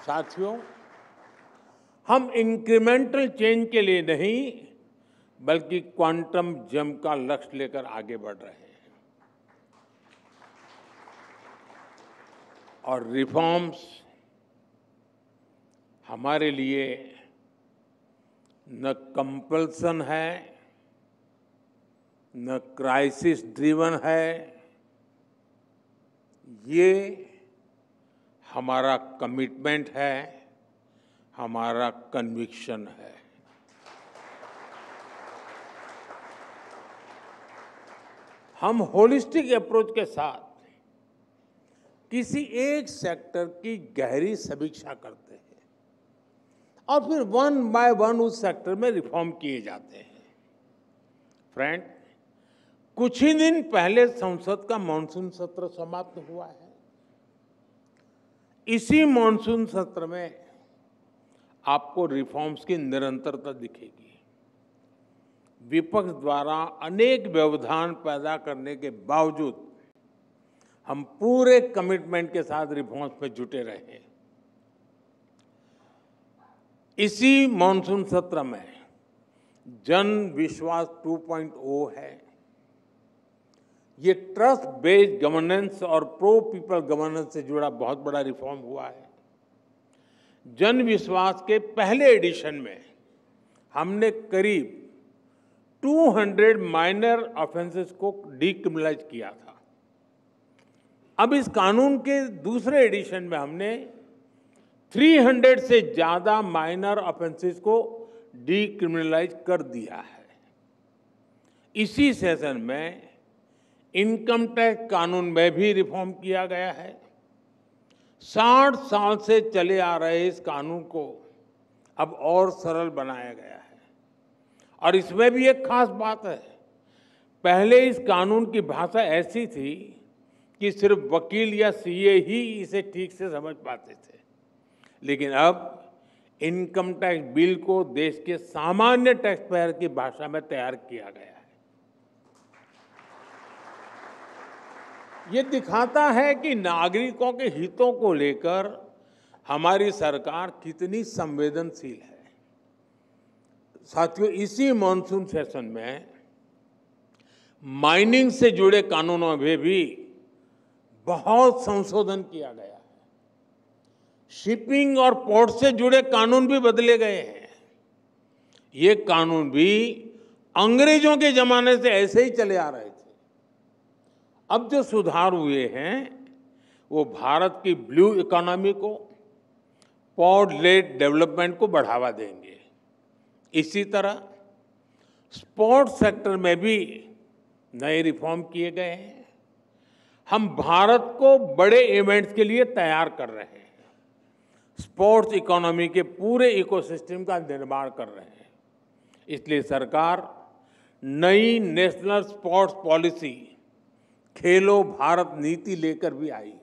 साथियों, हम incremental change के लिए नहीं बल्कि क्वांटम जंप का लक्ष्य लेकर आगे बढ़ रहे हैं। और रिफॉर्म्स हमारे लिए न कंपल्सन है, न क्राइसिस ड्रिवन है, ये हमारा कमिटमेंट है, हमारा कन्विक्शन है। हम होलिस्टिक अप्रोच के साथ किसी एक सेक्टर की गहरी समीक्षा करते हैं और फिर वन बाय वन उस सेक्टर में रिफॉर्म किए जाते हैं। फ्रेंड, कुछ ही दिन पहले संसद का मॉनसून सत्र समाप्त हुआ है। इसी मॉनसून सत्र में आपको रिफॉर्म्स की निरंतरता दिखेगी। विपक्ष द्वारा अनेक व्यवधान पैदा करने के बावजूद हम पूरे कमिटमेंट के साथ रिफॉर्म्स में जुटे रहे। इसी मॉनसून सत्र में जन विश्वास 2.0 है। ये ट्रस्ट बेस्ड गवर्नेंस और प्रो पीपल गवर्नेंस से जुड़ा बहुत बड़ा रिफॉर्म हुआ है। जन विश्वास के पहले एडिशन में हमने करीब 200 माइनर ऑफेंसेस को डीक्रिमिनलाइज किया था। अब इस कानून के दूसरे एडिशन में हमने 300 से ज्यादा माइनर ऑफेंसेस को डीक्रिमिनलाइज कर दिया है। इसी सेशन में इनकम टैक्स कानून में भी रिफॉर्म किया गया है। 60 साल से चले आ रहे इस कानून को अब और सरल बनाया गया है। और इसमें भी एक खास बात है, पहले इस कानून की भाषा ऐसी थी कि सिर्फ वकील या सीए ही इसे ठीक से समझ पाते थे, लेकिन अब इनकम टैक्स बिल को देश के सामान्य टैक्स पेयर की भाषा में तैयार किया गया है। ये दिखाता है कि नागरिकों के हितों को लेकर हमारी सरकार कितनी संवेदनशील है। साथियों, इसी मॉनसून सेशन में माइनिंग से जुड़े कानूनों में भी बहुत संशोधन किया गया है। शिपिंग और पोर्ट से जुड़े कानून भी बदले गए हैं। ये कानून भी अंग्रेजों के जमाने से ऐसे ही चले आ रहे थे। अब जो सुधार हुए हैं वो भारत की ब्लू इकोनॉमी को, पोर्ट लेड डेवलपमेंट को बढ़ावा देंगे। इसी तरह स्पोर्ट्स सेक्टर में भी नए रिफॉर्म किए गए हैं। हम भारत को बड़े इवेंट्स के लिए तैयार कर रहे हैं। स्पोर्ट्स इकोनॉमी के पूरे इकोसिस्टम का निर्माण कर रहे हैं। इसलिए सरकार नई नेशनल स्पोर्ट्स पॉलिसी खेलो भारत नीति लेकर भी आई।